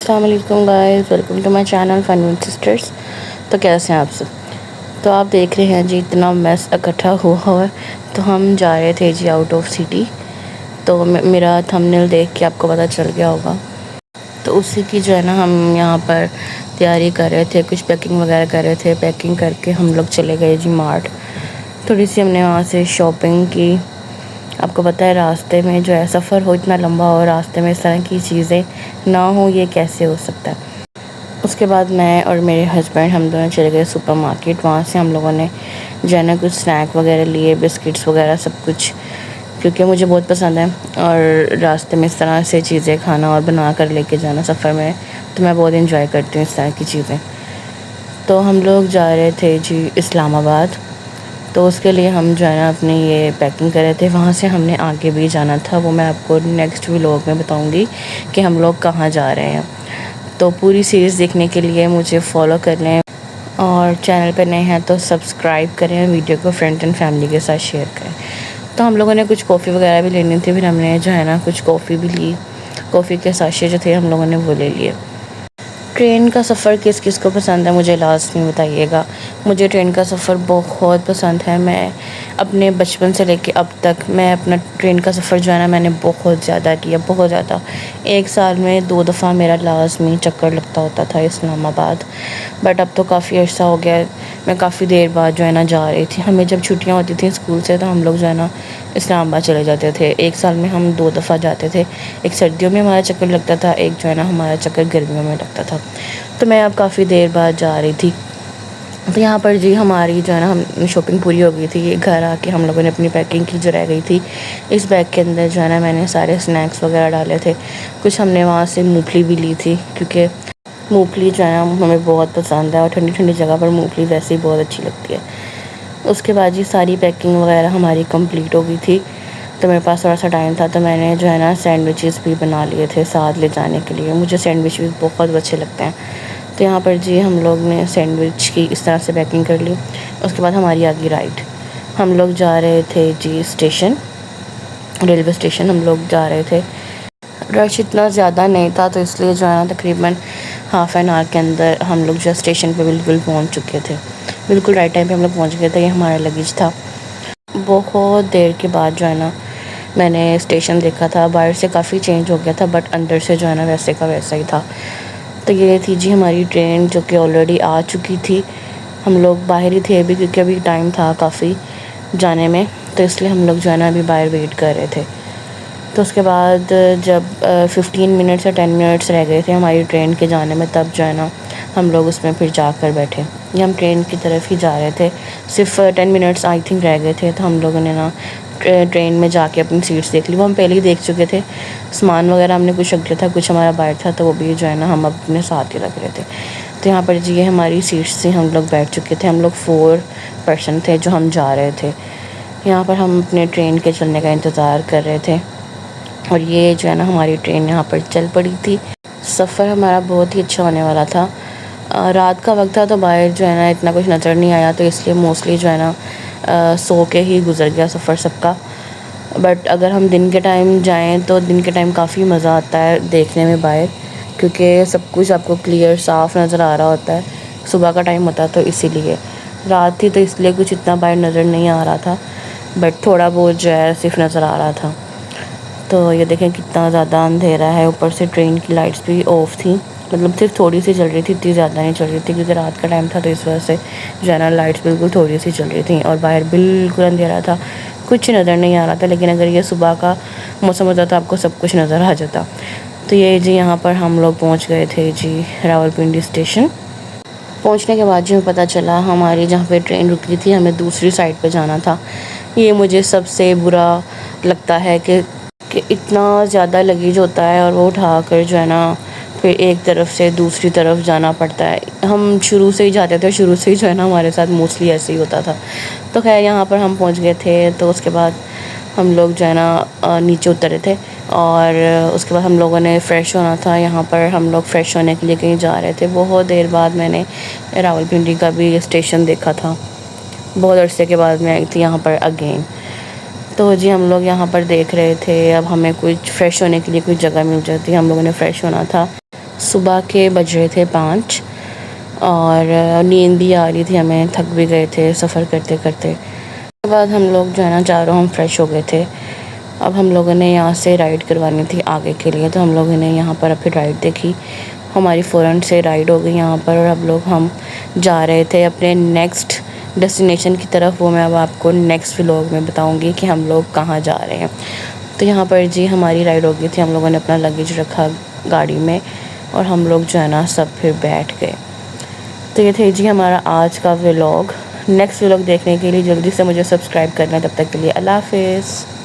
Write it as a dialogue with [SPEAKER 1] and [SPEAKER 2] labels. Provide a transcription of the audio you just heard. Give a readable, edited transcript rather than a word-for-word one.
[SPEAKER 1] अस्सलाम वालेकुम guys, welcome to my channel fun with sisters. तो कैसे हैं आप सब? तो आप देख रहे हैं जी इतना मैस इकट्ठा हुआ है। तो हम जा रहे थे जी आउट ऑफ सिटी। तो मेरा थंबनेल देख के आपको पता चल गया होगा। तो उसी की जो है ना हम यहाँ पर तैयारी कर रहे थे, कुछ पैकिंग वगैरह कर रहे थे। पैकिंग करके हम लोग चले गए जी मार्ट। थोड़ी सी हमने वहाँ से शॉपिंग की। आपको पता है रास्ते में जो है सफ़र हो इतना लंबा हो, रास्ते में इस तरह की चीज़ें ना हो, ये कैसे हो सकता है। उसके बाद मैं और मेरे हस्बैंड हम दोनों चले गए सुपर मार्केट। वहाँ से हम लोगों ने जो है ना कुछ स्नैक वगैरह लिए, बिस्किट्स वगैरह सब कुछ, क्योंकि मुझे बहुत पसंद है। और रास्ते में इस तरह से चीज़ें खाना और बना कर लेके जाना सफ़र में, तो मैं बहुत इंजॉय करती हूँ इस तरह की चीज़ें। तो हम लोग जा रहे थे जी इस्लामाबाद। तो उसके लिए हम जो है ना अपनी ये पैकिंग कर रहे थे। वहाँ से हमने आगे भी जाना था, वो मैं आपको नेक्स्ट व्लॉग में बताऊँगी कि हम लोग कहाँ जा रहे हैं। तो पूरी सीरीज़ देखने के लिए मुझे फॉलो कर लें, और चैनल पर नए हैं तो सब्सक्राइब करें, वीडियो को फ्रेंड एंड फैमिली के साथ शेयर करें। तो हम लोगों ने कुछ कॉफ़ी वगैरह भी लेनी थी, फिर हमने जो है ना कुछ कॉफ़ी भी ली। कॉफ़ी के साशे जो थे हम लोगों ने वो ले लिए। ट्रेन का सफ़र किस किस को पसंद है मुझे लास्ट में बताइएगा। मुझे ट्रेन का सफ़र बहुत पसंद है। मैं अपने बचपन से लेके अब तक मैं अपना ट्रेन का सफ़र जो है ना मैंने बहुत ज़्यादा किया, बहुत ज़्यादा। एक साल में 2 दफ़ा मेरा लाज़मी चक्कर लगता होता था इस्लामाबाद। बट अब तो काफ़ी अर्सा हो गया है, मैं काफ़ी देर बाद जो है ना जा रही थी। हमें जब छुट्टियाँ होती थी स्कूल से तो हम लोग जो है ना इस्लामाबाद चले जाते थे। एक साल में हम 2 दफ़ा जाते थे। एक सर्दियों में हमारा चक्कर लगता था, एक जो है ना हमारा चक्कर गर्मियों में लगता था। तो मैं अब काफ़ी देर बाद जा रही थी। तो यहाँ पर जी हमारी जो है ना हम शॉपिंग पूरी हो गई थी। घर आके हम लोगों ने अपनी पैकिंग की जो रह गई थी। इस बैग के अंदर जो है ना मैंने सारे स्नैक्स वगैरह डाले थे। कुछ हमने वहाँ से मूँगफली भी ली थी, क्योंकि मूँगफली जो है ना हमें बहुत पसंद है, और ठंडी ठंडी जगह पर मूँगफली वैसे ही बहुत अच्छी लगती है। उसके बाद जी सारी पैकिंग वगैरह हमारी कंप्लीट हो गई थी। तो मेरे पास थोड़ा सा टाइम था, तो मैंने जो है ना सैंडविचेस भी बना लिए थे साथ ले जाने के लिए। मुझे सैंडविच भी बहुत अच्छे लगते हैं। तो यहाँ पर जी हम लोग ने सैंडविच की इस तरह से पैकिंग कर ली। उसके बाद हमारी आ गई राइड। हम लोग जा रहे थे जी स्टेशन, रेलवे स्टेशन हम लोग जा रहे थे। रश इतना ज़्यादा नहीं था, तो इसलिए जो है ना तकरीबन हाफ़ एन आवर के अंदर हम लोग जो स्टेशन पे बिल्कुल पहुंच चुके थे। बिल्कुल राइट टाइम पे हम लोग पहुंच गए थे। ये हमारा लगेज था। बहुत देर के बाद जो है ना मैंने स्टेशन देखा था। बाहर से काफ़ी चेंज हो गया था, बट अंदर से जो है ना वैसे का वैसा ही था। तो ये थी जी हमारी ट्रेन, जो कि ऑलरेडी आ चुकी थी। हम लोग बाहर ही थे अभी, क्योंकि अभी टाइम था काफ़ी जाने में, तो इसलिए हम लोग जो है ना अभी बाहर वेट कर रहे थे। तो उसके बाद जब 15 मिनट्स या 10 मिनट्स रह गए थे हमारी ट्रेन के जाने में, तब जो है ना हम लोग उसमें फिर जाकर बैठे। ये हम ट्रेन की तरफ ही जा रहे थे। सिर्फ 10 मिनट्स आई थिंक रह गए थे, तो हम लोगों ने ना ट्रेन में जाके अपनी सीट्स देख ली। वो हम पहले ही देख चुके थे। सामान वगैरह हमने कुछ रख लिया था, कुछ हमारा बाहर था, तो वो भी जो है ना हम अपने साथ ही रख रहे थे। तो यहाँ पर जी ये हमारी सीट्स थी, हम लोग बैठ चुके थे। हम लोग 4 पर्सन थे जो हम जा रहे थे। यहाँ पर हम अपने ट्रेन के चलने का इंतज़ार कर रहे थे, और ये जो है ना हमारी ट्रेन यहाँ पर चल पड़ी थी। सफ़र हमारा बहुत ही अच्छा होने वाला था। रात का वक्त था, तो बाहर जो है ना इतना कुछ नज़र नहीं आया, तो इसलिए मोस्टली जो है ना सो के ही गुज़र गया सफ़र सबका। बट अगर हम दिन के टाइम जाएं तो दिन के टाइम काफ़ी मज़ा आता है देखने में बाहर, क्योंकि सब कुछ आपको क्लियर साफ़ नज़र आ रहा होता है। सुबह का टाइम होता है, तो इसीलिए रात थी तो इसलिए कुछ इतना बाहर नज़र नहीं आ रहा था, बट थोड़ा बहुत जो है सिर्फ नज़र आ रहा था। तो ये देखें कितना ज़्यादा अंधेरा है। ऊपर से ट्रेन की लाइट्स भी ऑफ थी, मतलब सिर्फ थोड़ी सी चल रही थी, इतनी ज़्यादा नहीं चल रही थी, क्योंकि रात का टाइम था, तो इस वजह से जो है ना लाइट्स बिल्कुल थोड़ी सी चल रही थी, और बाहर बिल्कुल अंधेरा था, कुछ नज़र नहीं आ रहा था। लेकिन अगर ये सुबह का मौसम होता तो आपको सब कुछ नज़र आ जाता। तो ये जी यहाँ पर हम लोग पहुँच गए थे जी रावलपिंडी स्टेशन। पहुँचने के बाद जो पता चला हमारी जहाँ पे ट्रेन रुकी थी हमें दूसरी साइड पे जाना था। ये मुझे सबसे बुरा लगता है कि इतना ज़्यादा लगेज होता है, और वो उठाकर जो है ना फिर एक तरफ से दूसरी तरफ जाना पड़ता है। हम शुरू से ही जाते थे, शुरू से ही जो है ना हमारे साथ मोस्टली ऐसे ही होता था। तो खैर यहाँ पर हम पहुँच गए थे। तो उसके बाद हम लोग जो है ना नीचे उतरे थे, और उसके बाद हम लोगों ने फ़्रेश होना था। यहाँ पर हम लोग फ़्रेश होने के लिए कहीं जा रहे थे। बहुत देर बाद मैंने रावलपिंडी का भी स्टेशन देखा था। बहुत अरसे के बाद मैं आई थी यहाँ पर अगेन। तो जी हम लोग यहाँ पर देख रहे थे, अब हमें कुछ फ़्रेश होने के लिए कुछ जगह मिल जाती, हम लोगों ने फ़्रेश होना था। सुबह के बज रहे थे 5 और नींद भी आ रही थी हमें, थक भी गए थे सफ़र करते करते। उसके बाद हम लोग जो है ना चारों हम फ्रेश हो गए थे। अब हम लोगों ने यहाँ से राइड करवानी थी आगे के लिए, तो हम लोगों ने यहाँ पर फिर राइड देखी, हमारी फ़ौरन से राइड हो गई यहाँ पर। और अब लोग हम जा रहे थे अपने नेक्स्ट डेस्टिनेशन की तरफ। वो मैं अब आपको नेक्स्ट व्लॉग में बताऊँगी कि हम लोग कहाँ जा रहे हैं। तो यहाँ पर जी हमारी राइड हो गई थी, हम लोगों ने अपना लगेज रखा गाड़ी में और हम लोग जो है ना सब फिर बैठ गए। तो ये थे जी हमारा आज का व्लॉग। नेक्स्ट व्लॉग देखने के लिए जल्दी से मुझे सब्सक्राइब करना है। तब तक के लिए अल्लाह हाफ़िज़।